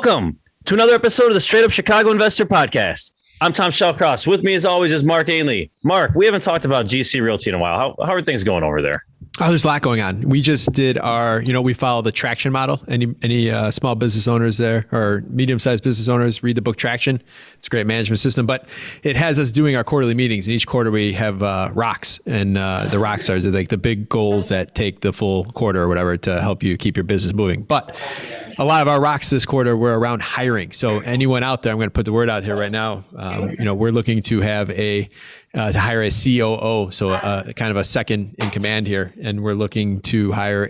Welcome to another episode of the Straight Up Chicago Investor Podcast. I'm tonship 𝗏𝗏𝗃. With me, as always, is Mark Ainley. Mark, we haven't talked about GC Realty in a while. How are things going over there? Oh, there's a lot going on. We just did we follow the Traction model. Any small business owners there or medium-sized business owners, read the book Traction. It's a great management system, but it has us doing our quarterly meetings. And each quarter we have rocks, and the rocks are like the big goals that take the full quarter or whatever to help you keep your business moving. But a lot of our rocks this quarter were around hiring. So anyone out there, I'm going to put the word out here right now. We're looking to have to hire a COO, so kind of a second in command here, and we're looking to hire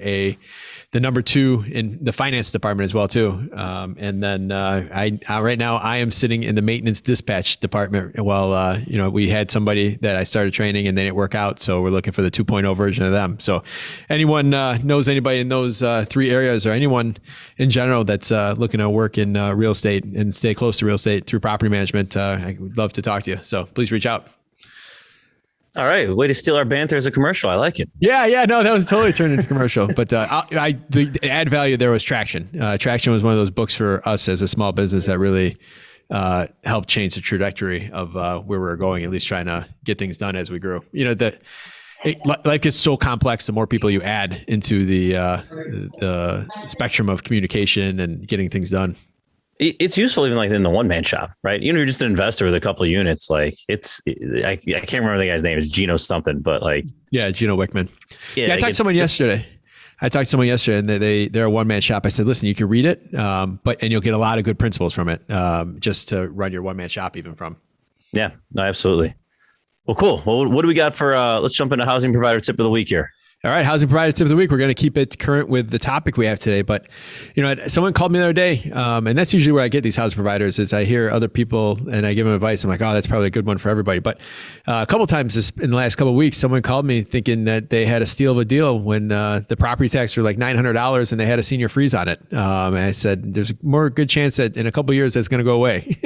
the number two in the finance department as well too. And then right now I am sitting in the maintenance dispatch department. Well, we had somebody that I started training and they didn't work out, so we're looking for the 2.0 version of them. So anyone knows anybody in those three areas, or anyone in general that's looking to work in real estate and stay close to real estate through property management, I would love to talk to you. So please reach out. All right. Way to steal our banter as a commercial. I like it. Yeah. No, that was totally turned into commercial. But the add value there was Traction. Traction was one of those books for us as a small business that really helped change the trajectory of where we were going, at least trying to get things done as we grew. Life gets so complex the more people you add into the spectrum of communication and getting things done. It's useful even like in the one-man shop, right? You're just an investor with a couple of units. Like I can't remember the guy's name. It's Gino something, but Gino Wickman. Yeah, I talked to someone yesterday. And they're a one-man shop. I said, listen, you can read it, and you'll get a lot of good principles from it, just to run your one-man shop even from. Yeah, no, absolutely. Well, cool. Well, what do we got for, let's jump into housing provider tip of the week here. All right, housing provider tip of the week. We're going to keep it current with the topic we have today. But, someone called me the other day, and that's usually where I get these housing providers is I hear other people and I give them advice. I'm like, oh, that's probably a good one for everybody. But a couple of times in the last couple of weeks, someone called me thinking that they had a steal of a deal when the property tax were like $900 and they had a senior freeze on it. And I said, there's a more good chance that in a couple of years that's going to go away.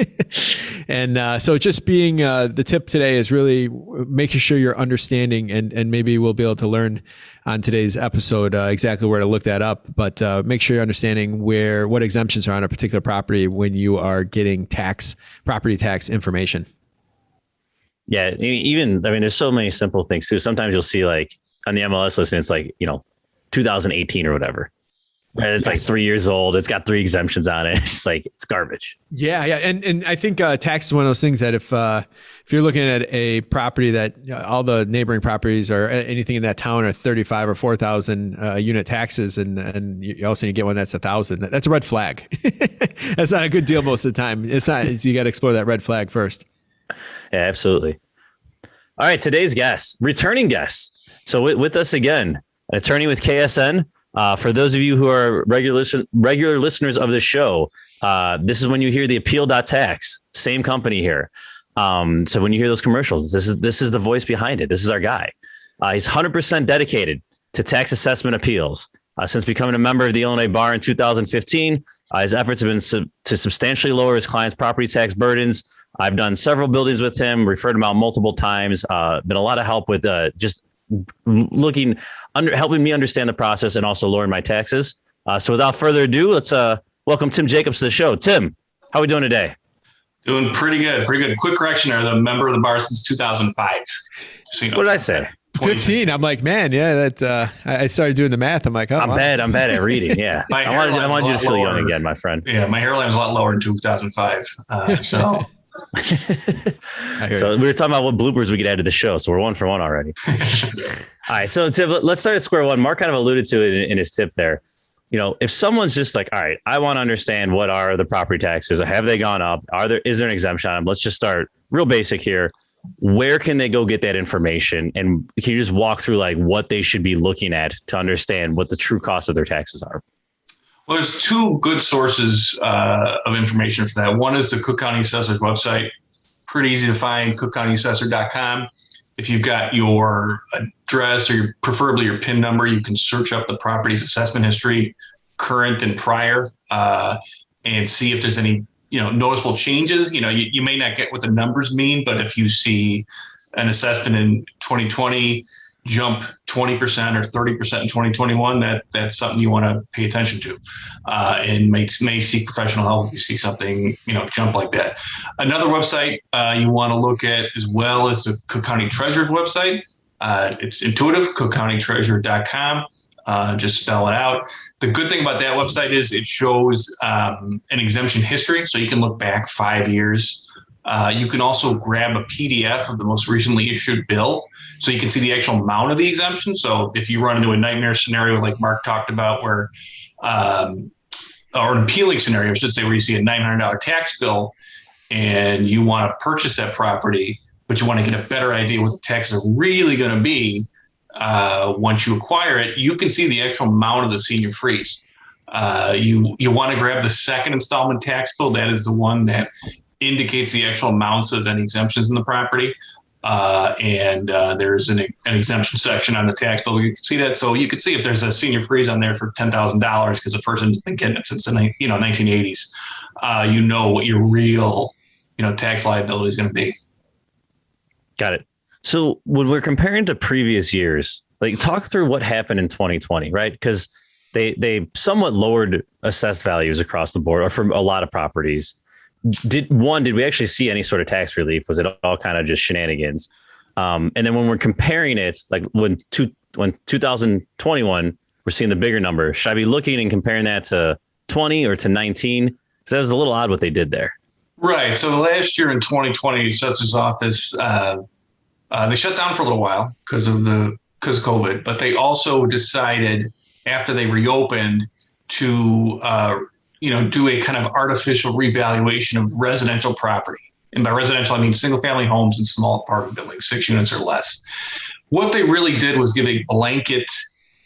And so just being the tip today is really making sure you're understanding, and maybe we'll be able to learn on today's episode exactly where to look that up, but make sure you're understanding what exemptions are on a particular property when you are getting property tax information. Yeah, there's so many simple things too. Sometimes you'll see like on the MLS listing, it's like 2018 or whatever. Right? It's like 3 years old. It's got 3 exemptions on it. It's like, it's garbage. Yeah. And I think tax is one of those things that if you're looking at a property that all the neighboring properties or anything in that town are 35 or 4,000 unit taxes, and all of a sudden you get one that's 1,000, that's a red flag. That's not a good deal most of the time. It's not. You got to explore that red flag first. Yeah, absolutely. All right. Today's guest, returning guest. So with us again, an attorney with KSN. For those of you who are regular listeners of the show, this is when you hear the appeal.tax, same company here. So when you hear those commercials, this is the voice behind it. This is our guy. He's 100% dedicated to tax assessment appeals. Since becoming a member of the Illinois Bar in 2015, his efforts have been to substantially lower his clients' property tax burdens. I've done several buildings with him, referred him out multiple times, been a lot of help with just helping me understand the process and also lowering my taxes. So without further ado, let's welcome Tim Jacobs to the show. Tim, how are we doing today? Doing pretty good. Quick correction, I'm a member of the bar since 2005. So, what did I say? 15. I'm like, man, yeah, that I started doing the math. I'm like, oh, I'm bad at reading. Yeah. I wanted you to feel young again, my friend. Yeah. My hairline was a lot lower in 2005. So we were talking about what bloopers we could add to the show. So we're 1 for 1 already. All right. So Tim, let's start at square one. Mark kind of alluded to it in his tip there. If someone's just like, all right, I want to understand what are the property taxes? Have they gone up? Is there an exemption on them? Let's just start real basic here. Where can they go get that information? And can you just walk through like what they should be looking at to understand what the true cost of their taxes are? Well, there's 2 good sources of information for that. One is the Cook County Assessor's website. Pretty easy to find, cookcountyassessor.com. If you've got your address or preferably your PIN number, you can search up the property's assessment history, current and prior, and see if there's any noticeable changes. You may not get what the numbers mean, but if you see an assessment in 2020 jump 20% or 30% in 2021, that's something you want to pay attention to, and may seek professional help if you see something, jump like that. Another website you want to look at as well is the Cook County Treasurer's website. It's intuitive, 𝗤𝗏𝐃𝐲𝗄𝐿𝐻.com. Just spell it out. The good thing about that website is it shows an exemption history, so you can look back 5 years. You can also grab a PDF of the most recently issued bill, so you can see the actual amount of the exemption. So if you run into a nightmare scenario like Mark talked about, where, or an appealing scenario, I should say, where you see a $900 tax bill and you want to purchase that property, but you want to get a better idea what the taxes are really going to be once you acquire it, you can see the actual amount of the senior freeze. You want to grab the second installment tax bill. That is the one that indicates the actual amounts of any exemptions in the property. And there's an exemption section on the tax bill. You can see that. So you can see if there's a senior freeze on there for $10,000 because the person's been getting it since the 1980s. What your real tax liability is going to be. Got it. So when we're comparing to previous years, like talk through what happened in 2020, right? Because they somewhat lowered assessed values across the board, or for a lot of properties. Did we actually see any sort of tax relief? Was it all kind of just shenanigans? And then when we're comparing it, like when 2021, we're seeing the bigger number. Should I be looking and comparing that to 20 or to 19? Because that was a little odd what they did there. Right. So last year in 2020, the assessor's office, they shut down for a little while because of COVID, but they also decided after they reopened to do a kind of artificial revaluation of residential property. And by residential, I mean single family homes and small apartment buildings, 6 units or less. What they really did was give a blanket,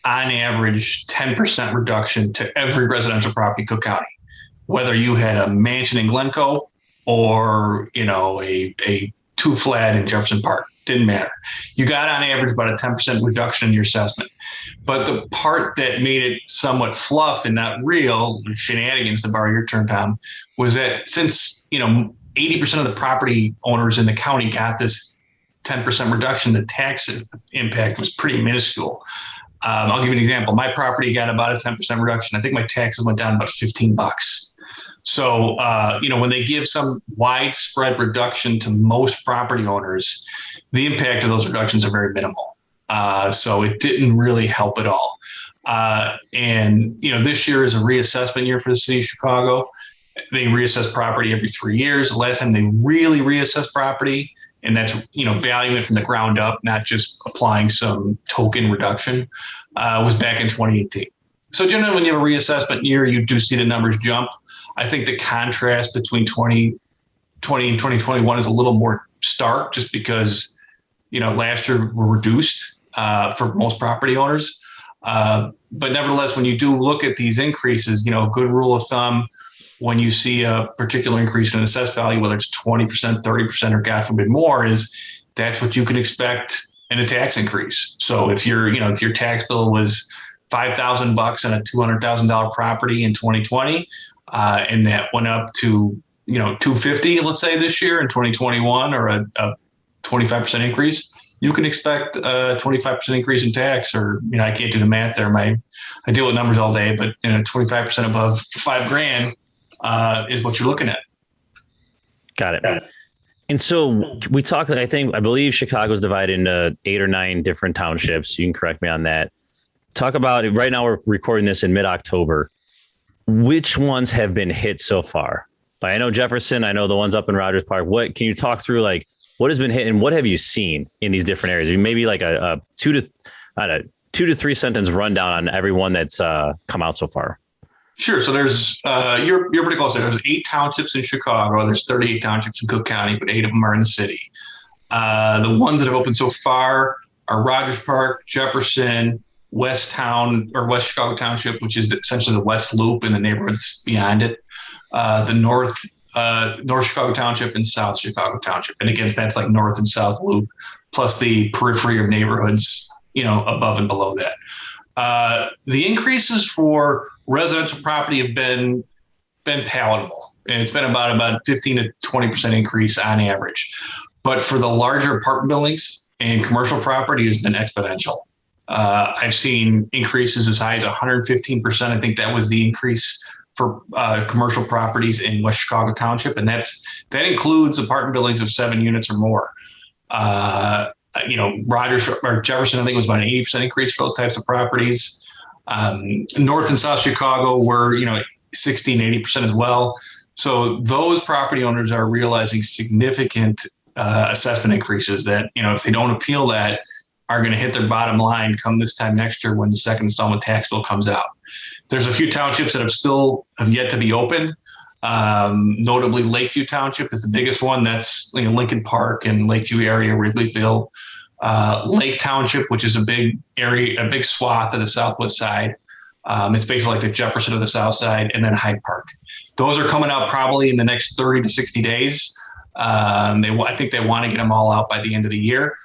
on average, 10% reduction to every residential property in Cook County, whether you had a mansion in Glencoe or, a 2-flat in Jefferson Park. Didn't matter. You got on average about a 10% reduction in your assessment. But the part that made it somewhat fluff and not real, shenanigans to borrow your term, Tom, was that since 80% of the property owners in the county got this 10% reduction, the tax impact was pretty minuscule. I'll give you an example. My property got about a 10% reduction. I think my taxes went down about $15. So, when they give some widespread reduction to most property owners, the impact of those reductions are very minimal. So it didn't really help at all. And this year is a reassessment year for the city of Chicago. They reassess property every 3 years. The last time they really reassessed property, and that's, valuing it from the ground up, not just applying some token reduction, was back in 2018. So generally when you have a reassessment year, you do see the numbers jump. I think the contrast between 2020 and 2021 is a little more stark just because, last year were reduced for most property owners. But nevertheless, when you do look at these increases, a good rule of thumb, when you see a particular increase in assessed value, whether it's 20%, 30%, or God forbid more, is that's what you can expect in a tax increase. So if if your tax bill was $5,000 on a $200,000 property in 2020, and that went up to $250,000, let's say this year in 2021, or a 25% increase, you can expect a 25% increase in tax. Or I can't do the math there. I deal with numbers all day, but 25% above $5,000 is what you're looking at. Got it. And so we talked. I believe Chicago's divided into 8 or 9 different townships. You can correct me on that. Talk about it. Right now, we're recording this in mid-October. Which ones have been hit so far? Like, I know Jefferson. I know the ones up in Rogers Park. What can you talk through? Like, what has been hit and what have you seen in these different areas? Maybe like a 2 to 3 sentence rundown on every one that's come out so far. Sure. So there's you're pretty close there. There's 8 townships in Chicago. There's 38 townships in Cook County, but 8 of them are in the city. The ones that have opened so far are Rogers Park, Jefferson, West Chicago Township, which is essentially the West Loop and the neighborhoods beyond it. The North Chicago Township and South Chicago Township. And again, that's like North and South Loop, plus the periphery of neighborhoods, above and below that. The increases for residential property have been palatable. And it's been about 15 to 20% increase on average. But for the larger apartment buildings, in commercial property has been exponential. I've seen increases as high as 115%. I think that was the increase for commercial properties in West Chicago Township, and that includes apartment buildings of 7 units or more. Rogers or Jefferson, I think, was about an 80% increase for those types of properties. North and South Chicago were 60 and 80% as well. So those property owners are realizing significant assessment increases that, if they don't appeal that, are going to hit their bottom line come this time next year when the second installment tax bill comes out. There's a few townships that have yet to be open. Notably, Lakeview Township is the biggest one. That's Lincoln Park and Lakeview area, Wrigleyville. Lake Township, which is a big area, a big swath of the southwest side. It's basically like the Jefferson of the south side, and then Hyde Park. Those are coming out probably in the next 30 to 60 days. I think they want to get them all out by the end of the year.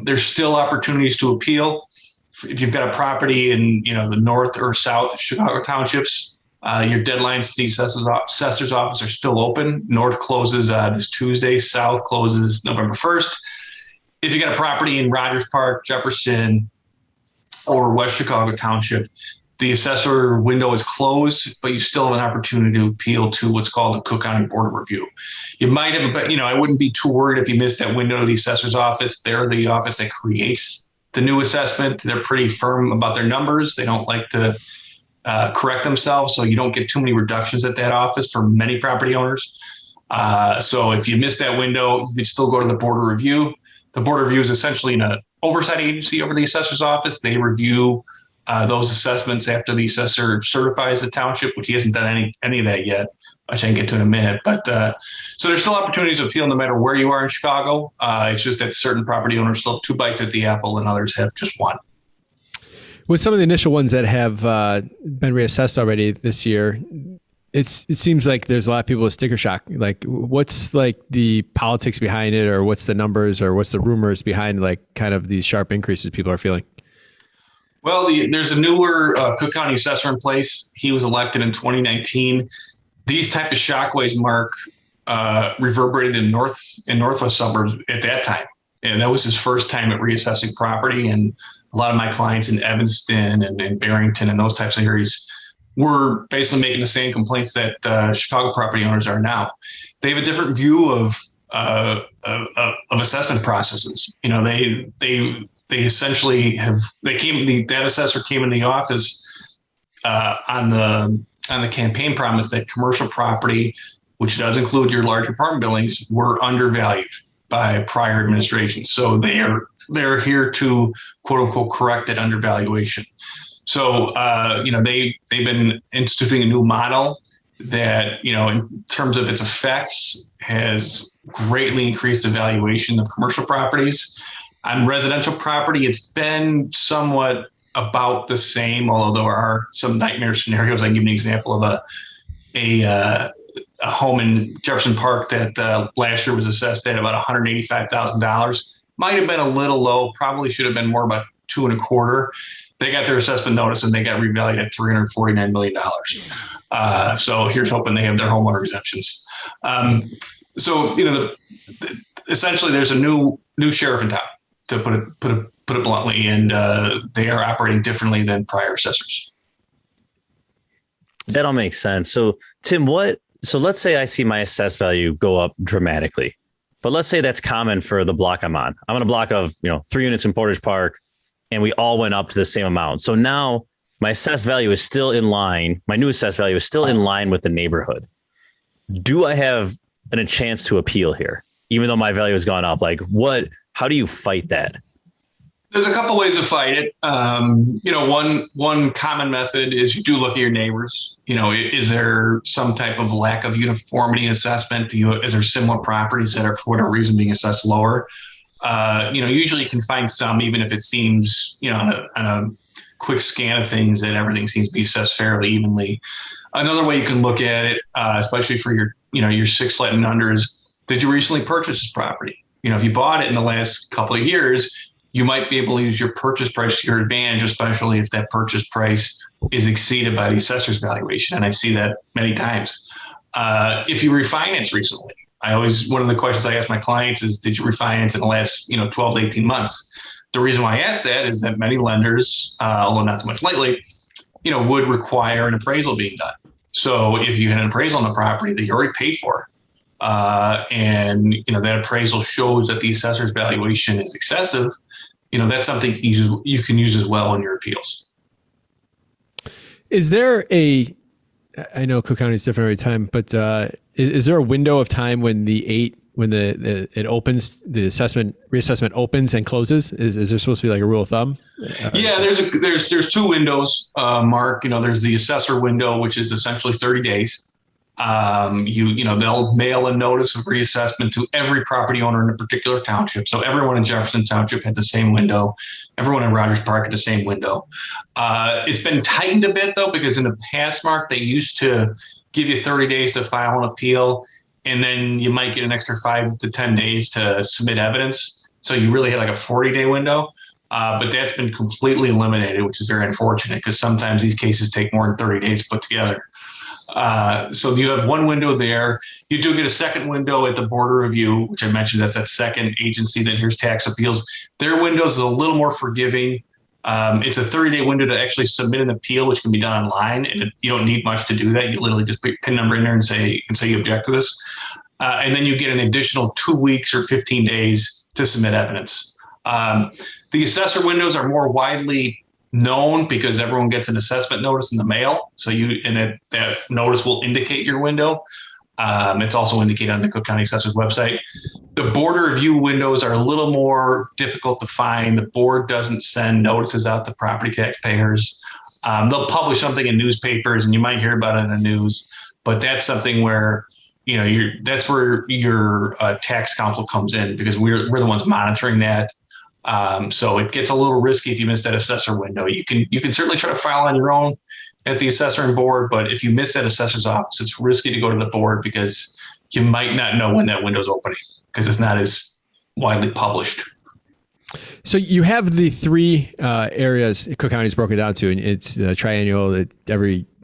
There's still opportunities to appeal. If you've got a property in the north or south of Chicago Townships, your deadlines to the assessor's office are still open. North closes this Tuesday. South closes November 1st. If you got a property in Rogers Park, Jefferson, or West Chicago Township, the assessor window is closed, but you still have an opportunity to appeal to what's called the Cook County Board of Review. You might have, I wouldn't be too worried if you missed that window to the assessor's office. They're the office that creates the new assessment. They're pretty firm about their numbers. They don't like to correct themselves, so you don't get too many reductions at that office for many property owners. So if you miss that window, you can still go to the Board of Review. The Board of Review is essentially an oversight agency over the assessor's office. They review those assessments after the assessor certifies the township, which he hasn't done any of that yet, which I can get to in a minute. But so there's still opportunities to appeal no matter where you are in Chicago. It's just that certain property owners still have 2 bites at the apple and others have just 1. With some of the initial ones that have been reassessed already this year, it seems like there's a lot of people with sticker shock. Like, what's like the politics behind it, or what's the numbers, or what's the rumors behind like kind of these sharp increases people are feeling? Well, there's a newer Cook County assessor in place. He was elected in 2019. These type of shockwaves, Mark, reverberated in northwest suburbs at that time. And that was his first time at reassessing property. And a lot of my clients in Evanston and Barrington and those types of areas were basically making the same complaints that Chicago property owners are now. They have a different view of assessment processes. They essentially that assessor came in the office on the campaign promise that commercial property, which does include your large apartment buildings, were undervalued by prior administrations. So they're here to quote unquote correct that undervaluation. So they've been instituting a new model that in terms of its effects has greatly increased the valuation of commercial properties. On residential property, it's been somewhat about the same, although there are some nightmare scenarios. I can give you an example of a home in Jefferson Park that last year was assessed at about $185,000. Might have been a little low, probably should have been more about $2.25. They got their assessment notice and they got revalued at $349 million. So here's hoping they have their homeowner exemptions. Essentially there's a new sheriff in town, to put it bluntly, and they are operating differently than prior assessors. That all makes sense. So Tim, so let's say I see my assessed value go up dramatically, but let's say that's common for the block I'm on. I'm on a block of 3 units in Portage Park, and we all went up to the same amount. So now my assessed value is still in line. My new assessed value is still in line with the neighborhood. Do I have a chance to appeal here, even though my value has gone up? Like, how do you fight that? There's a couple ways to fight it. One common method is you do look at your neighbors. Is there some type of lack of uniformity in assessment? Is there similar properties that are for whatever reason being assessed lower? Usually you can find some, even if it seems, on a quick scan of things, that everything seems to be assessed fairly evenly. Another way you can look at it, especially for your 6 flat and under, is, did you recently purchase this property? If you bought it in the last couple of years, you might be able to use your purchase price to your advantage, especially if that purchase price is exceeded by the assessor's valuation. And I see that many times. If you refinance recently, one of the questions I ask my clients is, did you refinance in the last, 12 to 18 months? The reason why I ask that is that many lenders, although not so much lately, would require an appraisal being done. So if you had an appraisal on the property that you already paid for, and that appraisal shows that the assessor's valuation is excessive, that's something you can use as well in your appeals. Is there I know Cook County is different every time, but is there a window of time when it opens, the reassessment opens and closes? Is there supposed to be like a rule of thumb? Yeah, there's two windows, Mark. There's the assessor window, which is essentially 30 days. They'll mail a notice of reassessment to every property owner in a particular township. So everyone in Jefferson Township had the same window. Everyone in Rogers Park had the same window. It's been tightened a bit though, because in the past, Mark, they used to give you 30 days to file an appeal, and then you might get an extra 5 to 10 days to submit evidence. So you really had like a 40-day window. But that's been completely eliminated, which is very unfortunate because sometimes these cases take more than 30 days to put together. So you have one window there. You do get a second window at the Board of Review, which I mentioned. That's that second agency that hears tax appeals. Their windows is a little more forgiving. It's a 30-day window to actually submit an appeal, which can be done online, and you don't need much to do that. You literally just put your PIN number in there and say you object to this, and then you get an additional 2 weeks or 15 days to submit evidence. The assessor windows are more widely known because everyone gets an assessment notice in the mail. So that notice will indicate your window. It's also indicated on the Cook County Assessor's website. The Board of Review windows are a little more difficult to find. The board doesn't send notices out to property taxpayers. They'll publish something in newspapers, and you might hear about it in the news. But that's something where that's where your tax counsel comes in, because we're the ones monitoring that. So it gets a little risky if you miss that assessor window. You can certainly try to file on your own at the assessor and board, but if you miss that assessor's office, it's risky to go to the board because you might not know when that window's opening because it's not as widely published. So you have the three areas Cook County is broken down to, and it's triennial.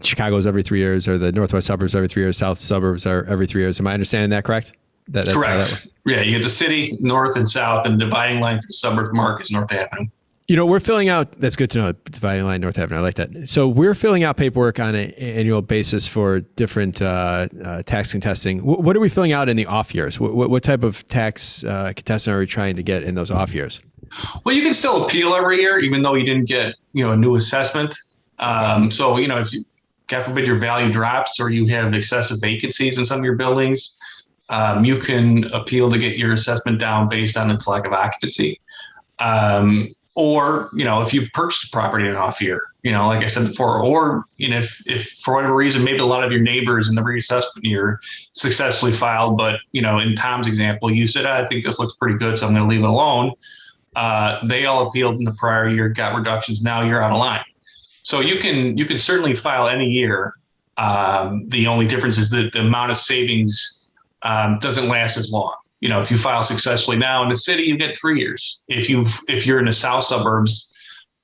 Chicago's every 3 years, or the Northwest suburbs every 3 years, South suburbs are every 3 years. Am I understanding that correct? That's correct. Yeah, you get the city, north and south, and the dividing line for the suburb mark is North Avenue. We're filling out, that's good to know, dividing line, North Avenue. I like that. So we're filling out paperwork on an annual basis for different tax contesting. What are we filling out in the off years? What type of tax contestant are we trying to get in those off years? Well, you can still appeal every year, even though you didn't get, a new assessment. So, if God forbid your value drops or you have excessive vacancies in some of your buildings, you can appeal to get your assessment down based on its lack of occupancy. Or, if you purchased a property in an off year, like I said before, or, if for whatever reason, maybe a lot of your neighbors in the reassessment year successfully filed, but, in Tom's example, you said, I think this looks pretty good, so I'm going to leave it alone. They all appealed in the prior year, got reductions. Now you're out of line. So you can certainly file any year. The only difference is that the amount of savings doesn't last as long. If you file successfully now in the city, you get 3 years. If you're in the south suburbs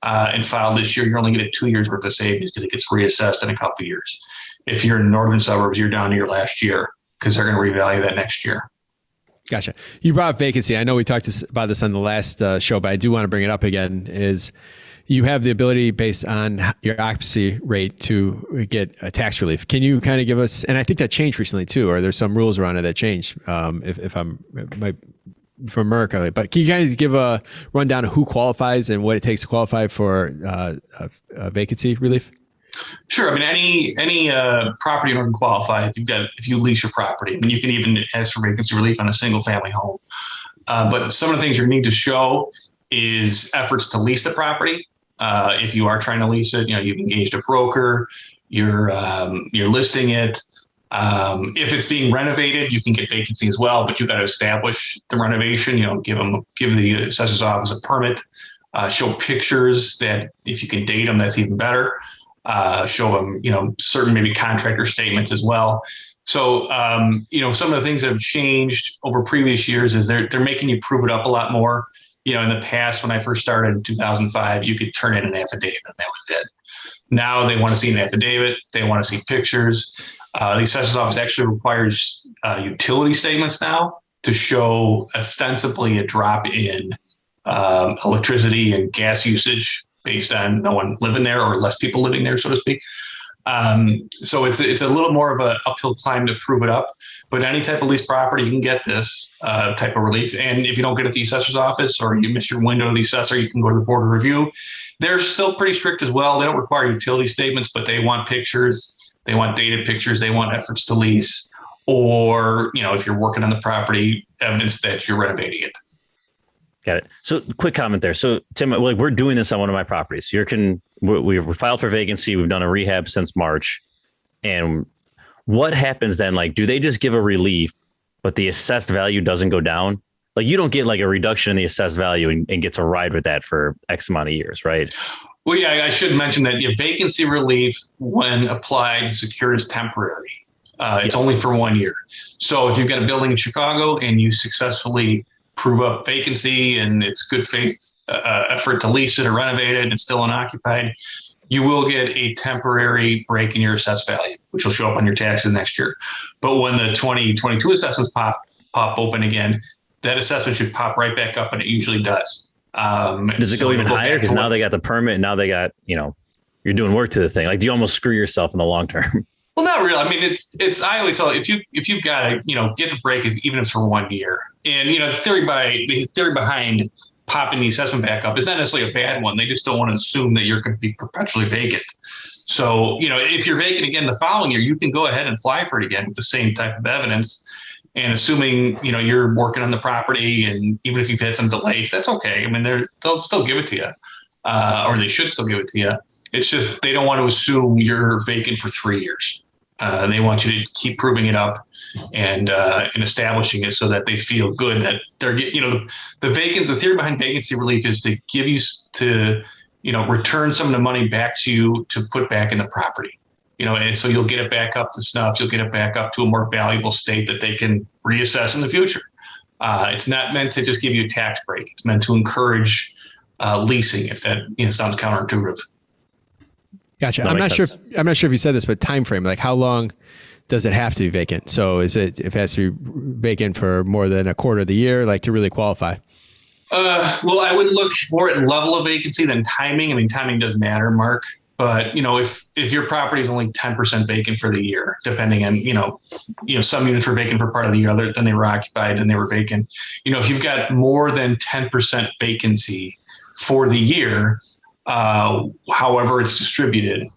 and filed this year, you're only going to get 2 years worth of savings because it gets reassessed in a couple of years. If you're in northern suburbs, you're down to your last year because they're going to revalue that next year. Gotcha. You brought up vacancy. I know we talked about this on the last show, but I do want to bring it up again. Is you have the ability based on your occupancy rate to get a tax relief. Can you kind of give us, and I think that changed recently too, or there's some rules around it that changed if I'm from America, but can you kind of give a rundown of who qualifies and what it takes to qualify for a vacancy relief? Sure. I mean, any property owner can qualify if you lease your property. I mean, you can even ask for vacancy relief on a single family home. But some of the things you need to show is efforts to lease the property. If you are trying to lease it, you've engaged a broker, you're listing it. If it's being renovated, you can get vacancy as well, but you got to establish the renovation. Give the assessor's office a permit. Show pictures that if you can date them, that's even better. Show them, certain maybe contractor statements as well. So, some of the things that have changed over previous years is they're making you prove it up a lot more. In the past, when I first started in 2005, you could turn in an affidavit and that was it. Now they want to see an affidavit. They want to see pictures. The assessor's office actually requires utility statements now to show ostensibly a drop in electricity and gas usage based on no one living there or less people living there, so to speak. So it's a little more of an uphill climb to prove it up. But any type of lease property, you can get this type of relief. And if you don't get it at the assessor's office or you miss your window to the assessor, you can go to the board of review. They're still pretty strict as well. They don't require utility statements, but they want pictures. They want dated pictures. They want efforts to lease, or, if you're working on the property, evidence that you're renovating it. Got it. So quick comment there. So Tim, we're doing this on one of my properties. We filed for vacancy. We've done a rehab since March. And what happens then? Like, do they just give a relief, but the assessed value doesn't go down? Like, you don't get like a reduction in the assessed value and get to ride with that for X amount of years, right? Well, yeah, I should mention that vacancy relief, when applied, secured is temporary. It's only for 1 year. So if you've got a building in Chicago and you successfully prove up vacancy and it's good faith effort to lease it or renovate it and it's still unoccupied, you will get a temporary break in your assessed value, which will show up on your taxes next year. But when the 2022 assessments pop open again, that assessment should pop right back up, and it usually does. Does it go even higher? Because now they got the permit, and now they got, you're doing work to the thing. Like, do you almost screw yourself in the long term? Well, not really. I mean, I always tell, if you've got to, get the break, even if it's for 1 year. And, the theory behind popping the assessment back up is not necessarily a bad one. They just don't want to assume that you're going to be perpetually vacant. So, if you're vacant again the following year, you can go ahead and apply for it again with the same type of evidence. And assuming, you're working on the property, and even if you've had some delays, that's okay. I mean, they'll still give it to you, or they should still give it to you. It's just they don't want to assume you're vacant for 3 years. They want you to keep proving it up and establishing it so that they feel good that they're getting, the theory behind vacancy relief is to give you return some of the money back to you to put back in the property. And so you'll get it back up to snuff. You'll get it back up to a more valuable state that they can reassess in the future. It's not meant to just give you a tax break. It's meant to encourage leasing, if that sounds counterintuitive. Gotcha. I'm not sure if you said this, but time frame, like how long does it have to be vacant? So if it has to be vacant for more than a quarter of the year, like to really qualify? Well, I would look more at level of vacancy than timing. I mean, timing does matter, Mark. But, if your property is only 10% vacant for the year, depending on, some units were vacant for part of the year, then they were occupied and they were vacant. If you've got more than 10% vacancy for the year, however it's distributed,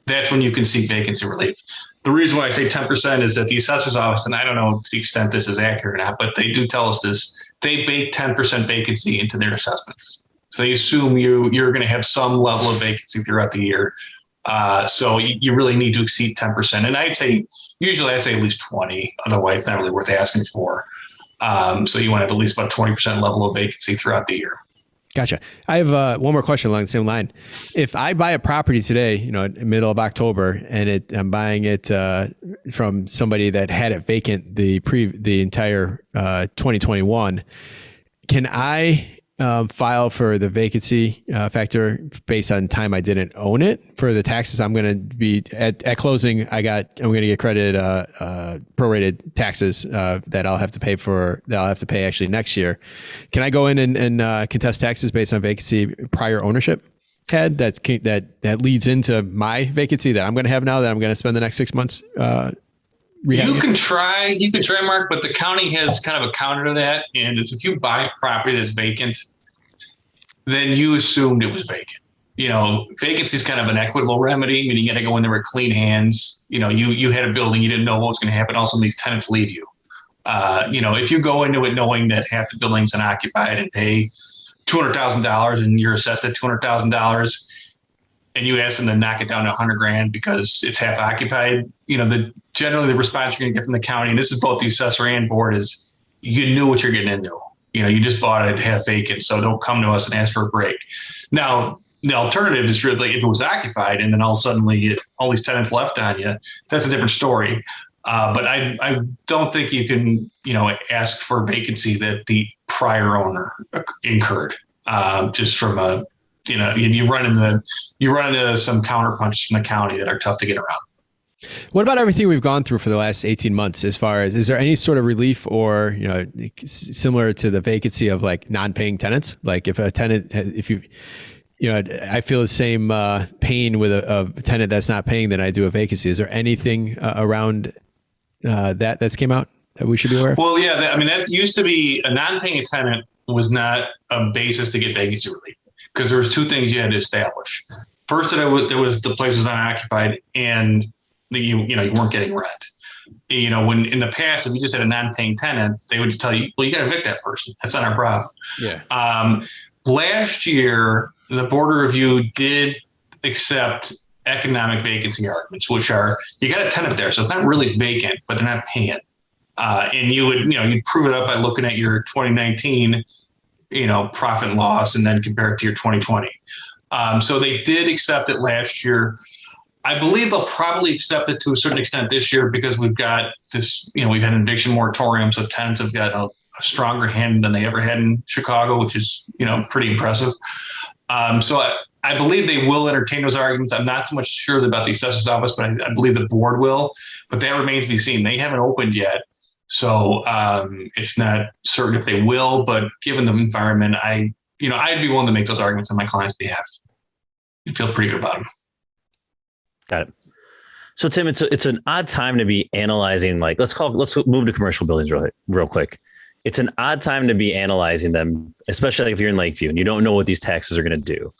that's when you can seek vacancy relief. The reason why I say 10% is that the assessor's office, and I don't know to the extent this is accurate or not, but they do tell us this, they bake 10% vacancy into their assessments. So they assume you're going to have some level of vacancy throughout the year. So you really need to exceed 10%. And usually I say at least 20, otherwise it's not really worth asking for. So you want to have at least about 20% level of vacancy throughout the year. Gotcha. I have one more question along the same line. If I buy a property today, middle of October, and I'm buying it from somebody that had it vacant the entire 2021, can I file for the vacancy factor based on time I didn't own it for the taxes? I'm going to be at closing. I'm going to get credited prorated taxes that I'll have to pay actually next year. Can I go in and contest taxes based on vacancy prior ownership, Ted? That leads into my vacancy that I'm going to have now that I'm going to spend the next 6 months. You can try, Mark, but the county has kind of a counter to that. And it's if you buy a property that's vacant, then you assumed it was vacant. Vacancy is kind of an equitable remedy, meaning you got to go in there with clean hands. You had a building, you didn't know what was going to happen. Also, these tenants leave you. If you go into it knowing that half the building's unoccupied and pay $200,000 and you're assessed at $200,000, and you ask them to knock it down to $100,000 because it's half occupied, generally the response you're going to get from the county, and this is both the assessor and board, is you knew what you're getting into. You just bought it half vacant, so don't come to us and ask for a break. Now, the alternative is really if it was occupied and then all suddenly all these tenants left on you, that's a different story. But I don't think you can, ask for vacancy that the prior owner incurred. Just from a, you run into some counter punches from the county that are tough to get around. What about everything we've gone through for the last 18 months? As far as, is there any sort of relief or, similar to the vacancy of like non-paying tenants? Like if a tenant, I feel the same pain with a tenant that's not paying than I do a vacancy. Is there anything around that's came out that we should be aware of? Well, yeah, that used to be a non-paying tenant was not a basis to get vacancy relief because there was two things you had to establish. First, there was the place was unoccupied and you weren't getting rent. When in the past, if you just had a non-paying tenant, they would tell you, well, you got to evict that person. That's not our problem. Yeah. Last year, the Board of Review did accept economic vacancy arguments, which are you got a tenant there, so it's not really vacant, but they're not paying. And you'd prove it up by looking at your 2019, profit and loss, and then compare it to your 2020. So they did accept it last year. I believe they'll probably accept it to a certain extent this year because we've got this, we've had an eviction moratorium. So tenants have got a stronger hand than they ever had in Chicago, which is, pretty impressive. So I believe they will entertain those arguments. I'm not so much sure about the assessor's office, but I believe the board will, but that remains to be seen. They haven't opened yet. So it's not certain if they will, but given the environment, I'd be willing to make those arguments on my client's behalf. I feel pretty good about them. Got it. So Tim, it's an odd time to be analyzing, like, let's move to commercial buildings real quick. It's an odd time to be analyzing them, especially if you're in Lakeview and you don't know what these taxes are going to do.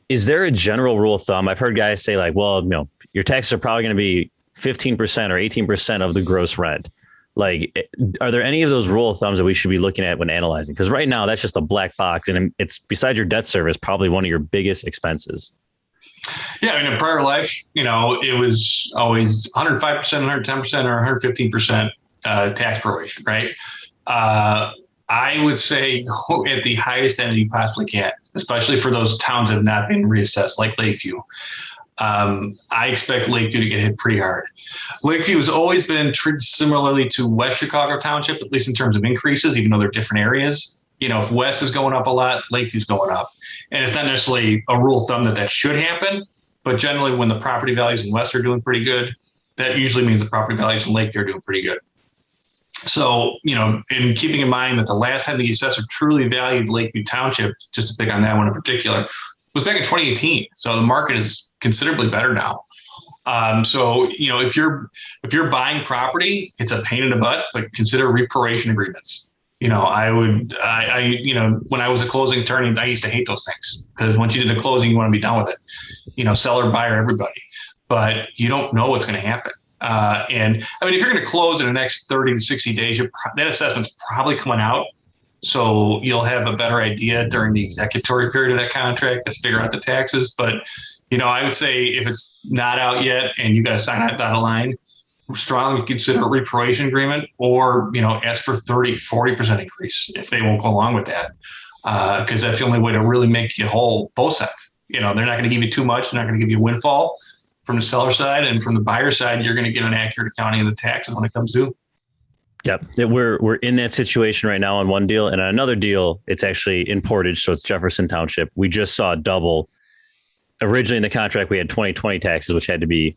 Is there a general rule of thumb? I've heard guys say like, well, your taxes are probably going to be 15% or 18% of the gross rent. Like, are there any of those rule of thumbs that we should be looking at when analyzing? Because right now that's just a black box and it's besides your debt service, probably one of your biggest expenses. Yeah, in prior life, it was always 105%, 110%, or 115% tax proration, right? I would say go at the highest end you possibly can, especially for those towns that have not been reassessed, like Lakeview. I expect Lakeview to get hit pretty hard. Lakeview has always been treated similarly to West Chicago Township, at least in terms of increases, even though they're different areas. If West is going up a lot, Lakeview's going up. And it's not necessarily a rule of thumb that should happen, but generally when the property values in West are doing pretty good, that usually means the property values in Lakeview are doing pretty good. So, in keeping in mind that the last time the assessor truly valued Lakeview Township, just to pick on that one in particular, was back in 2018. So the market is considerably better now. So, if you're buying property, it's a pain in the butt, but consider reproration agreements. When I was a closing attorney, I used to hate those things because once you did the closing, you want to be done with it, seller, buyer, everybody, but you don't know what's going to happen. If you're going to close in the next 30 to 60 days, that assessment's probably coming out. So you'll have a better idea during the executory period of that contract to figure out the taxes. But, I would say if it's not out yet and you got to sign that dotted line, strongly consider a reproration agreement or, ask for 30-40% increase if they won't go along with that. Because that's the only way to really make you whole both sides. They're not going to give you too much. They're not going to give you a windfall from the seller side, and from the buyer side, you're going to get an accurate accounting of the taxes when it comes due. Yep. We're in that situation right now on one deal, and on another deal, it's actually in Portage. So it's Jefferson Township. We just saw double. Originally in the contract, we had 2020 taxes, which had to be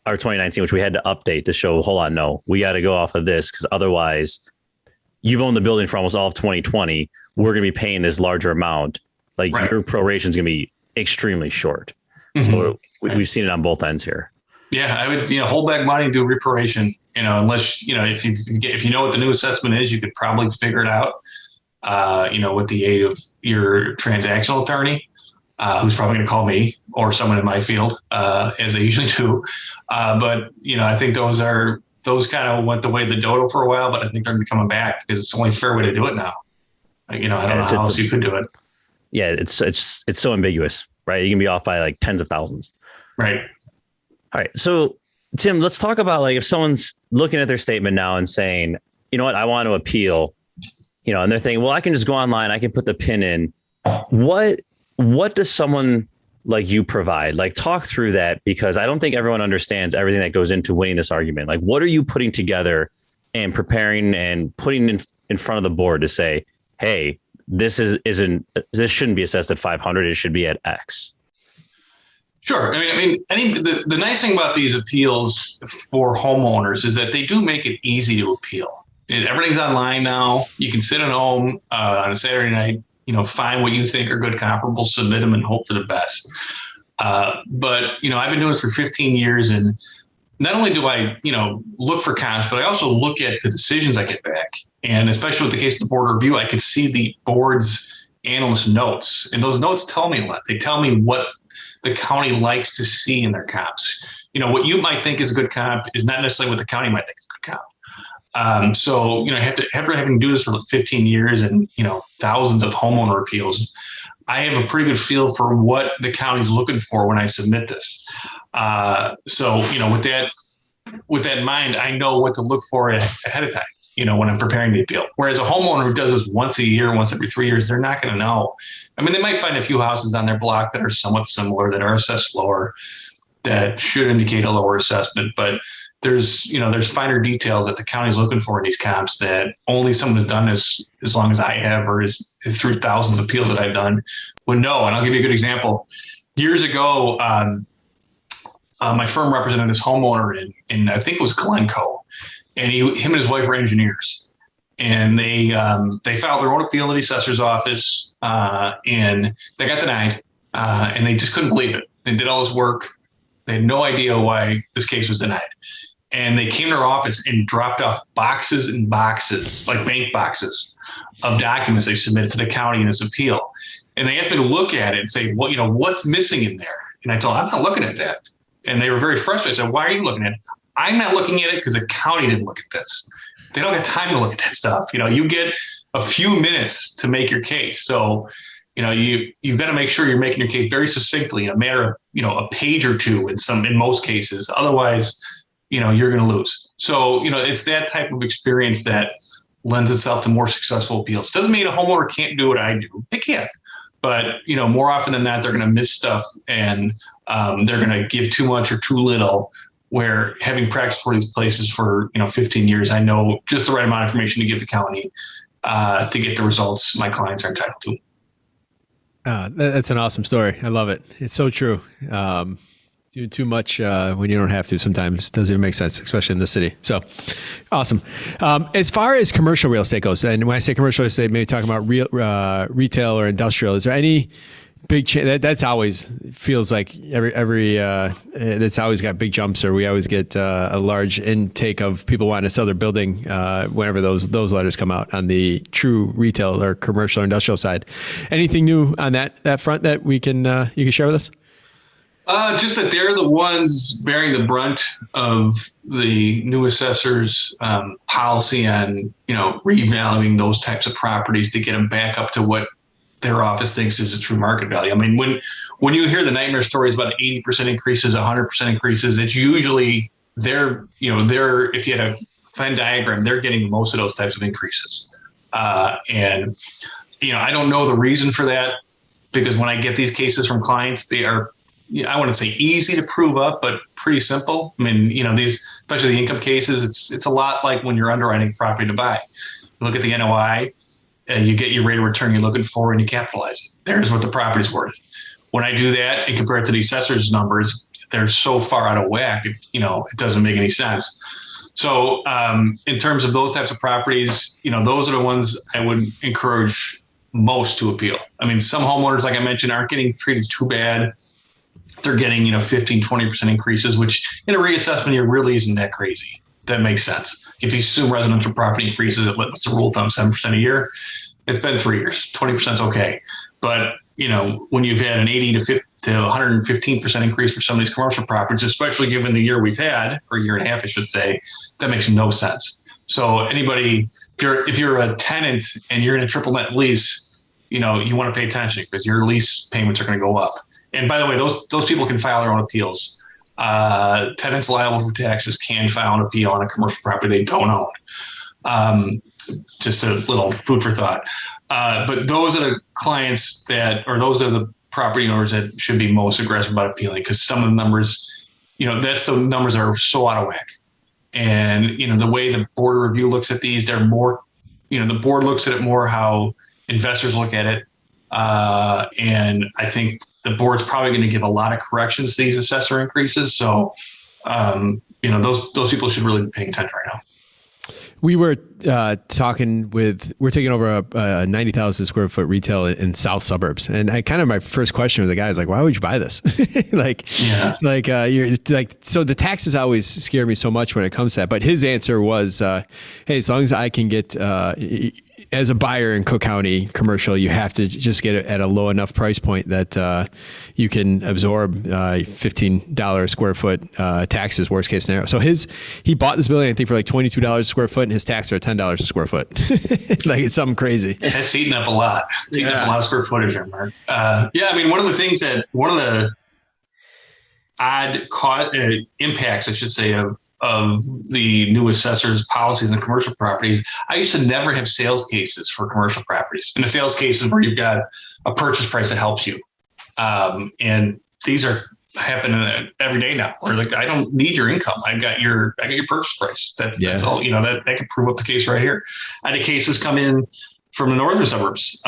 our 2019, which we had to update to show, hold on, no, we got to go off of this because otherwise you've owned the building for almost all of 2020. We're going to be paying this larger amount. Like right. Your proration is going to be extremely short. Mm-hmm. So we've seen it on both ends here. Yeah, I would, hold back money and do reproration, unless, if you know what the new assessment is, you could probably figure it out, with the aid of your transactional attorney, who's probably going to call me or someone in my field, as they usually do. But I think those kind of went the way of the dodo for a while, but I think they're going to be coming back because it's the only fair way to do it now. I don't know how else you could do it. Yeah, it's so ambiguous, right? You can be off by like tens of thousands. Right. All right. So Tim, let's talk about like if someone's looking at their statement now and saying, you know what, I want to appeal, and they're thinking, well, I can just go online, I can put the pin in. What does someone like you provide? Like talk through that, because I don't think everyone understands everything that goes into winning this argument. Like what are you putting together and preparing and putting in front of the board to say, hey, this shouldn't be assessed at 500. It should be at X. Sure. The nice thing about these appeals for homeowners is that they do make it easy to appeal. Everything's online now. You can sit at home on a Saturday night, find what you think are good comparables, submit them, and hope for the best. But I've been doing this for 15 years, and not only do I, look for comps, but I also look at the decisions I get back. And especially with the case of the board review, I could see the board's analyst notes, and those notes tell me a lot. They tell me what the county likes to see in their comps. What you might think is a good comp is not necessarily what the county might think is a good comp. So after having to do this for 15 years and, thousands of homeowner appeals, I have a pretty good feel for what the county's looking for when I submit this. So with that in mind, I know what to look for ahead of time, when I'm preparing the appeal. Whereas a homeowner who does this once a year, once every 3 years, they're not going to know. They might find a few houses on their block that are somewhat similar, that are assessed lower, that should indicate a lower assessment. But there's finer details that the county's looking for in these comps that only someone who's done this as long as I have, or is through thousands of appeals that I've done, would know. And I'll give you a good example. Years ago, my firm represented this homeowner in I think it was Glencoe, and him and his wife were engineers, and they filed their own appeal in the assessor's office, and they got denied, and they just couldn't believe it. They did all this work. They had no idea why this case was denied. And they came to our office and dropped off boxes and boxes, like bank boxes, of documents they submitted to the county in this appeal. And they asked me to look at it and say, well, what's missing in there? And I told them, I'm not looking at that. And they were very frustrated. I said, why are you looking at it? I'm not looking at it because the county didn't look at this. They don't have time to look at that stuff. You get a few minutes to make your case. So, you've got to make sure you're making your case very succinctly in a matter of, a page or two in most cases. Otherwise, you're going to lose. So, it's that type of experience that lends itself to more successful appeals. Doesn't mean a homeowner can't do what I do. They can. But, more often than not, they're going to miss stuff, and they're going to give too much or too little, where having practiced for these places for, 15 years, I know just the right amount of information to give the county to get the results my clients are entitled to. That's an awesome story. I love it. It's so true. Doing too much when you don't have to sometimes doesn't even make sense, especially in the city. So awesome. As far as commercial real estate goes, and when I say commercial real estate, maybe talking about retail or industrial, is there any big that's always feels like every that's always got big jumps, or we always get a large intake of people wanting to sell their building whenever those letters come out on the true retail or commercial or industrial side. Anything new on that front that we can you can share with us? Just that they're the ones bearing the brunt of the new assessor's policy on, revaluing those types of properties to get them back up to what their office thinks is a true market value. When you hear the nightmare stories about 80% increases, 100% increases, it's usually if you had a Venn diagram, they're getting most of those types of increases. And I don't know the reason for that, because when I get these cases from clients, they are, I wouldn't say easy to prove up, but pretty simple. These, especially the income cases, it's a lot like when you're underwriting property to buy. You look at the NOI, you get your rate of return you're looking for, and you capitalize it. There's what the property's worth. When I do that and compare it to the assessor's numbers, they're so far out of whack, it doesn't make any sense. So in terms of those types of properties, those are the ones I would encourage most to appeal. Some homeowners, like I mentioned, aren't getting treated too bad. They're getting, 15, 20% increases, which in a reassessment year really isn't that crazy. That makes sense. If you assume residential property increases at, what's the rule of thumb, 7% a year, it's been 3 years. 20% is okay. But, when you've had an 80 to 115% increase for some of these commercial properties, especially given the year we've had, or year and a half, I should say, that makes no sense. So anybody, if you're a tenant and you're in a triple net lease, you want to pay attention, because your lease payments are going to go up. And by the way, those people can file their own appeals. Tenants liable for taxes can file an appeal on a commercial property they don't own. Just a little food for thought. But those are the clients those are the property owners that should be most aggressive about appealing, because some of the numbers, that's the numbers that are so out of whack. And, the way the board review looks at these, they're more, the board looks at it more how investors look at it. And I think the board's probably going to give a lot of corrections to these assessor increases. So, those people should really be paying attention right now. We were we're taking over a 90,000 square foot retail in south suburbs. And my first question with the guy is like, why would you buy this? So the taxes always scare me so much when it comes to that. But his answer was, hey, as long as I can get, as a buyer in Cook County commercial, you have to just get it at a low enough price point that you can absorb $15 a square foot taxes, worst case scenario. So he bought this building, I think, for like $22 a square foot, and his taxes are $10 a square foot. Like, it's something crazy. That's eating up a lot. It's eating up a lot of square footage there, Mark. One of the odd impacts, I should say, of the new assessors' policies and commercial properties. I used to never have sales cases for commercial properties. And the sales cases where you've got a purchase price that helps you. And these are happening every day now. Where like, I don't need your income. I got your purchase price. That's all. That can prove up the case right here. I had cases come in from the northern suburbs.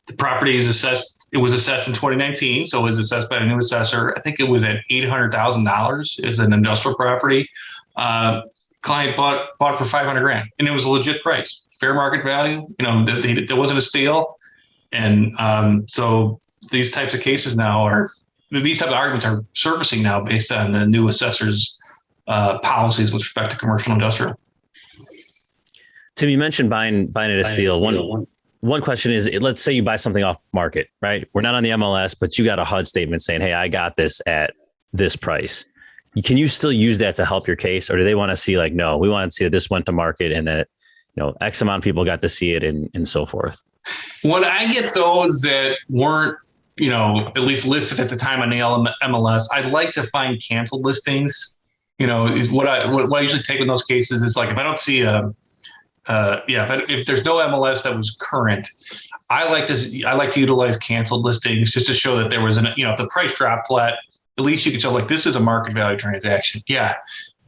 The property is assessed. It was assessed in 2019, so it was assessed by a new assessor. I think it was at $800,000 as an industrial property. Client bought for $500,000, and it was a legit price, fair market value. There wasn't a steal, and so these types of cases now these types of arguments are surfacing now based on the new assessors' policies with respect to commercial and industrial. Tim, you mentioned buying at a steal. One question is, let's say you buy something off market, right? We're not on the MLS, but you got a HUD statement saying, hey, I got this at this price. Can you still use that to help your case? Or do they want to see like, no, we want to see that this went to market and that, X amount of people got to see it and so forth? When I get those that weren't, at least listed at the time on the MLS, I'd like to find canceled listings, is what I usually take in those cases is like, if I don't see if there's no MLS that was current, I like to utilize canceled listings just to show that there was if the price dropped flat, at least you can show like this is a market value transaction. Yeah,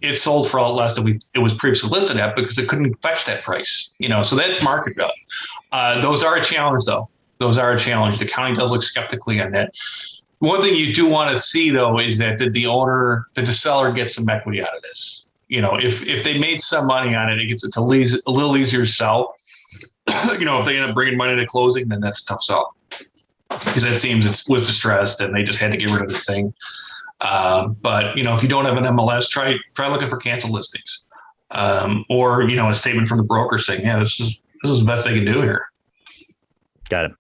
it sold for a lot less than it was previously listed at because it couldn't fetch that price. So that's market value. Those are a challenge, though. Those are a challenge. The county does look skeptically on that. One thing you do want to see, though, is that the seller gets some equity out of this. If they made some money on it, it's a little easier to sell. If they end up bringing money to closing, then that's a tough sell because that seems it was distressed and they just had to get rid of this thing. But if you don't have an MLS, try looking for cancel listings, or a statement from the broker saying, yeah, this is the best they can do here. Got it.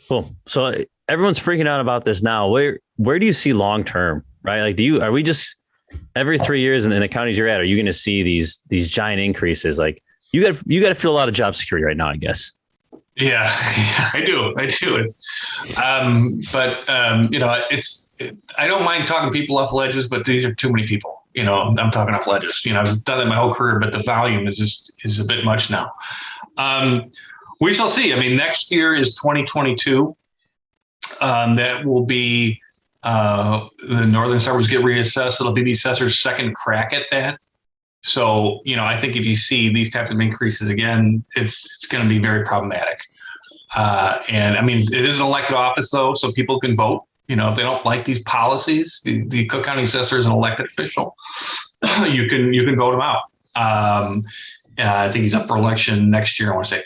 Cool. So everyone's freaking out about this now. Where do you see long term, right? Like, are we just every 3 years in the counties you're at, are you going to see these giant increases? Like you got to feel a lot of job security right now, I guess. Yeah, I do. I don't mind talking people off ledges, but these are too many people. I'm talking off ledges. I've done it my whole career, but the volume is a bit much now. We shall see. I mean, next year is 2022. That will be the northern suburbs get reassessed. It'll be the assessor's second crack at that. So, I think if you see these types of increases again, it's going to be very problematic. And I mean, it is an elected office, though, so people can vote. If they don't like these policies, the Cook County assessor is an elected official. You can vote him out. I think he's up for election next year, I want to say.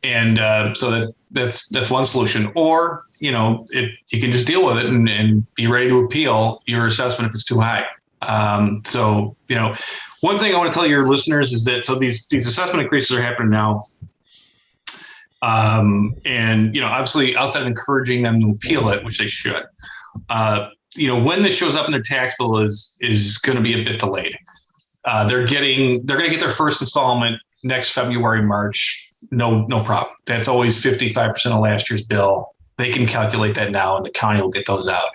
And so that's one solution. Or, you can just deal with it and be ready to appeal your assessment if it's too high. One thing I want to tell your listeners is that these assessment increases are happening now. And obviously outside of encouraging them to appeal it, which they should, when this shows up in their tax bill is going to be a bit delayed. They're going to get their first installment next February, March. No problem. That's always 55% of last year's bill. They can calculate that now and the county will get those out.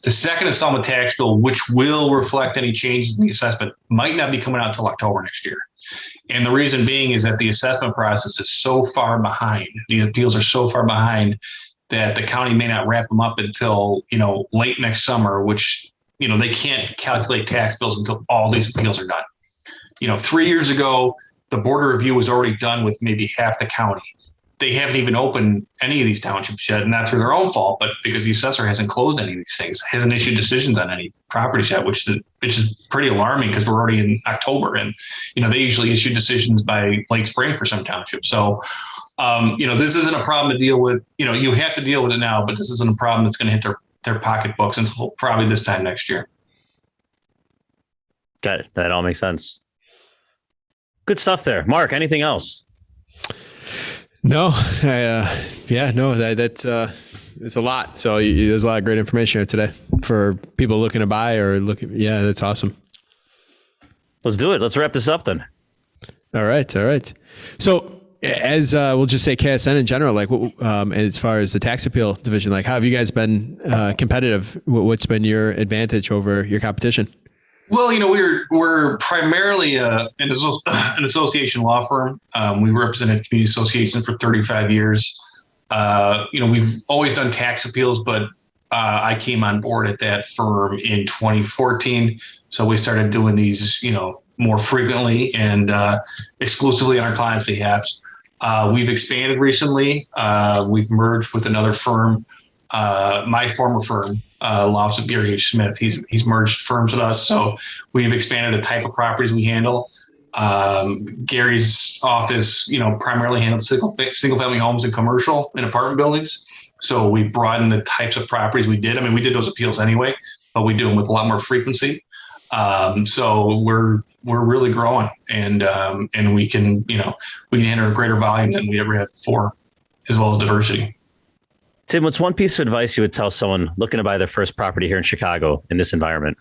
The second installment tax bill, which will reflect any changes in the assessment, might not be coming out until October next year. And the reason being is that the assessment process is so far behind. The appeals are so far behind that the county may not wrap them up until, late next summer, which, they can't calculate tax bills until all these appeals are done. 3 years ago, the border review was already done with maybe half the county. they haven't even opened any of these townships yet, not through their own fault, but because the assessor hasn't closed any of these things, hasn't issued decisions on any properties yet, which is pretty alarming because we're already in October, and they usually issue decisions by late spring for some townships. So this isn't a problem to deal with. You have to deal with it now, but this isn't a problem that's going to hit their pocketbooks until probably this time next year. Got it. That all makes sense. Good stuff there. Mark, anything else? No, that's it's a lot. So there's a lot of great information here today for people looking to buy or looking. Yeah, that's awesome. Let's do it. Let's wrap this up then. All right. So as we'll just say KSN in general, like as far as the tax appeal division, like how have you guys been competitive? What's been your advantage over your competition? Well, we're primarily an association law firm. We represented community associations for 35 years. We've always done tax appeals, but I came on board at that firm in 2014. So we started doing these, more frequently and exclusively on our clients' behalf. We've expanded recently. We've merged with another firm, my former firm, Law Office of Gary H. Smith. He's merged firms with us. So we've expanded the type of properties we handle. Gary's office, primarily handles single family homes and commercial and apartment buildings. So we broadened the types of properties we did. I mean, we did those appeals anyway, but we do them with a lot more frequency. So we're really growing, and we can handle a greater volume than we ever had before, as well as diversity. Tim, what's one piece of advice you would tell someone looking to buy their first property here in Chicago in this environment?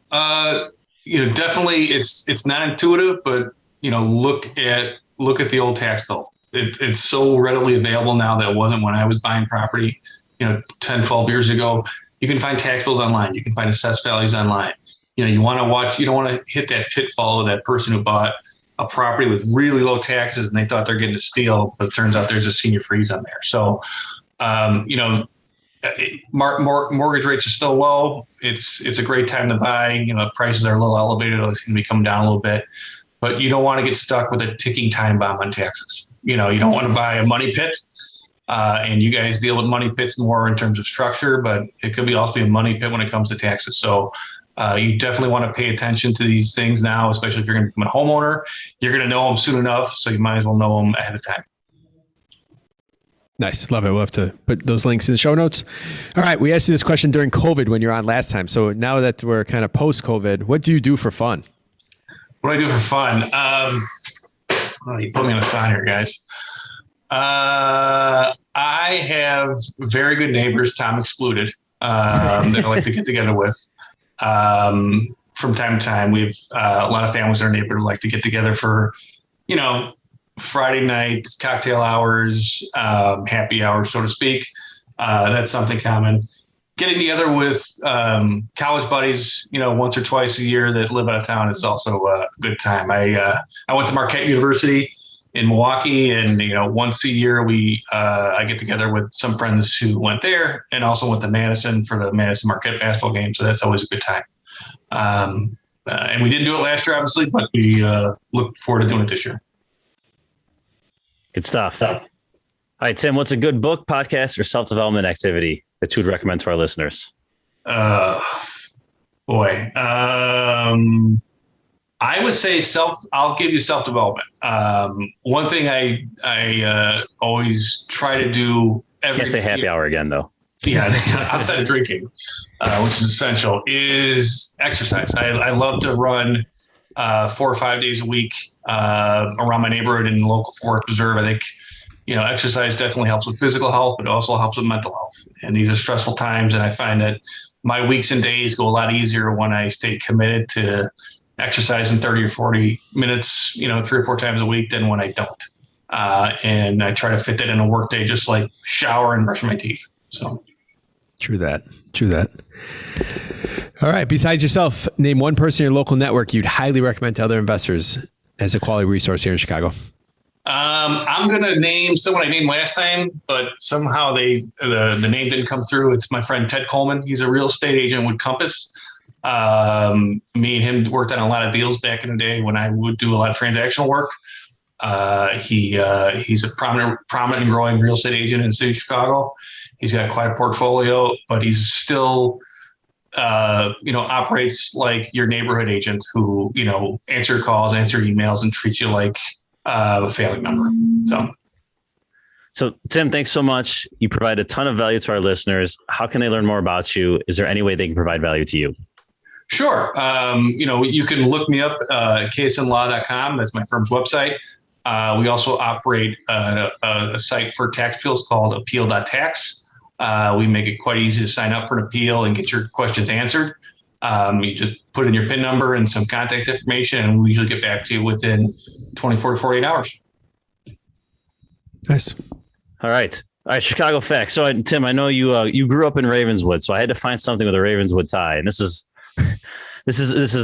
Definitely it's not intuitive, but look at the old tax bill. It's so readily available now that it wasn't when I was buying property, 10, 12 years ago. You can find tax bills online. You can find assessed values online. You want to watch, you don't want to hit that pitfall of that person who bought a property with really low taxes and they thought they're getting a steal, but it turns out there's a senior freeze on there. So, mortgage rates are still low. It's a great time to buy. Prices are a little elevated. It's going to be coming down a little bit, but you don't want to get stuck with a ticking time bomb on taxes. You don't want to buy a money pit. And you guys deal with money pits more in terms of structure, but it could also be a money pit when it comes to taxes. So you definitely want to pay attention to these things now, especially if you're going to become a homeowner. You're going to know them soon enough, so you might as well know them ahead of time. Nice. Love it. We'll have to put those links in the show notes. All right. We asked you this question during COVID when you were on last time. So now that we're kind of post-COVID, what do you do for fun? What do I do for fun? You put me on the spot here, guys. I have very good neighbors, Tom excluded, that I like to get together with. From time to time, we have a lot of families in our neighborhood who like to get together for, Friday night cocktail hours, happy hours, so to speak. That's something common. Getting together with college buddies, once or twice a year that live out of town is also a good time. I went to Marquette University in Milwaukee, and once a year I get together with some friends who went there, and also went to Madison for the Madison Marquette basketball game. So that's always a good time. And we didn't do it last year, obviously, but we look forward to doing it this year. Good stuff. All right, Tim, what's a good book, podcast, or self-development activity that you would recommend to our listeners? I would say I'll give you self-development. One thing I always try to do Can't say happy hour again, though. Yeah, outside of drinking, which is essential, is exercise. I love to run 4 or 5 days a week around my neighborhood in the local forest preserve. I think, exercise definitely helps with physical health, but it also helps with mental health. And these are stressful times, and I find that my weeks and days go a lot easier when I stay committed to exercising 30 or 40 minutes, 3 or 4 times a week than when I don't. And I try to fit that in a work day, just like shower and brush my teeth. So True that. All right. Besides yourself, name one person in your local network you'd highly recommend to other investors as a quality resource here in Chicago. I'm going to name someone I named last time, but somehow the name didn't come through. It's my friend Ted Coleman. He's a real estate agent with Compass. Me and him worked on a lot of deals back in the day when I would do a lot of transactional work. He's a prominent and growing real estate agent in the city of Chicago. He's got quite a portfolio, but he's still, operates like your neighborhood agent who, answer calls, answer emails, and treats you like a family member. So, Tim, thanks so much. You provide a ton of value to our listeners. How can they learn more about you? Is there any way they can provide value to you? Sure. You can look me up at ksnlaw.com. That's my firm's website. We also operate a site for tax appeals called appeal.tax. We make it quite easy to sign up for an appeal and get your questions answered. You just put in your PIN number and some contact information, and we usually get back to you within 24 to 48 hours. Nice. All right. Chicago facts. So, Tim, I know you grew up in Ravenswood, so I had to find something with a Ravenswood tie, and this is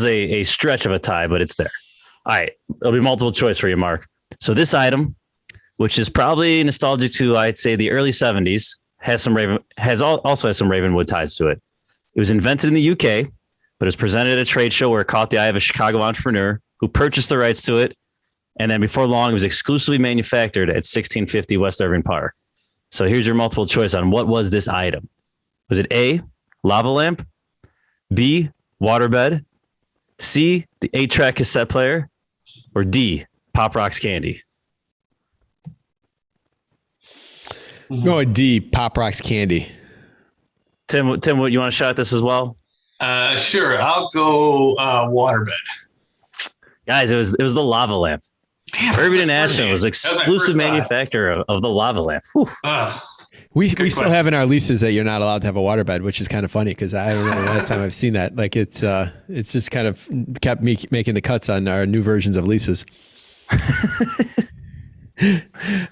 a stretch of a tie, but it's there. All right, there'll be multiple choice for you, Mark. So this item, which is probably nostalgic to, I'd say, the early 70s, also has some Ravenwood ties to it. It was invented in the UK, but it was presented at a trade show where it caught the eye of a Chicago entrepreneur who purchased the rights to it. And then before long, it was exclusively manufactured at 1650 West Irving Park. So here's your multiple choice on what was this item. Was it A, lava lamp, B, waterbed, C, the 8-track cassette player, or D, Pop Rocks candy? Go with D, Pop Rocks candy. Tim, what you want to shot at this as well? Sure. I'll go waterbed. Guys, it was the lava lamp. Damn, Irving International was exclusive manufacturer of the lava lamp. We still have in our leases that you're not allowed to have a waterbed, which is kind of funny because I don't know the last time I've seen that. Like it's just kind of kept me making the cuts on our new versions of leases.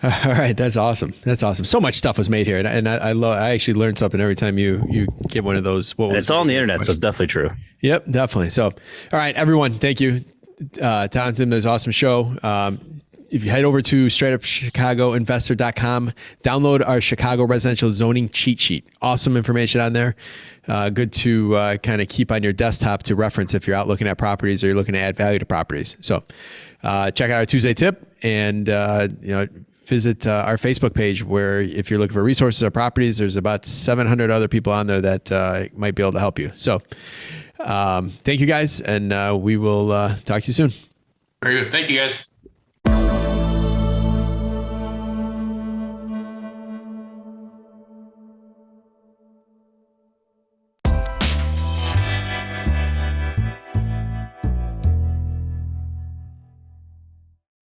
All right, that's awesome. That's awesome. So much stuff was made here, and I actually learned something every time you get one of those. It's all on the internet, so it's definitely true. Yep, definitely. So, all right, everyone, thank you, Townsend. There's an awesome show. If you head over to straightupchicagoinvestor.com, download our Chicago residential zoning cheat sheet. Awesome information on there. Good to kind of keep on your desktop to reference if you're out looking at properties or you're looking to add value to properties. So check out our Tuesday tip and visit our Facebook page where if you're looking for resources or properties, there's about 700 other people on there that might be able to help you. So thank you guys, and we will talk to you soon. Very good. Thank you guys.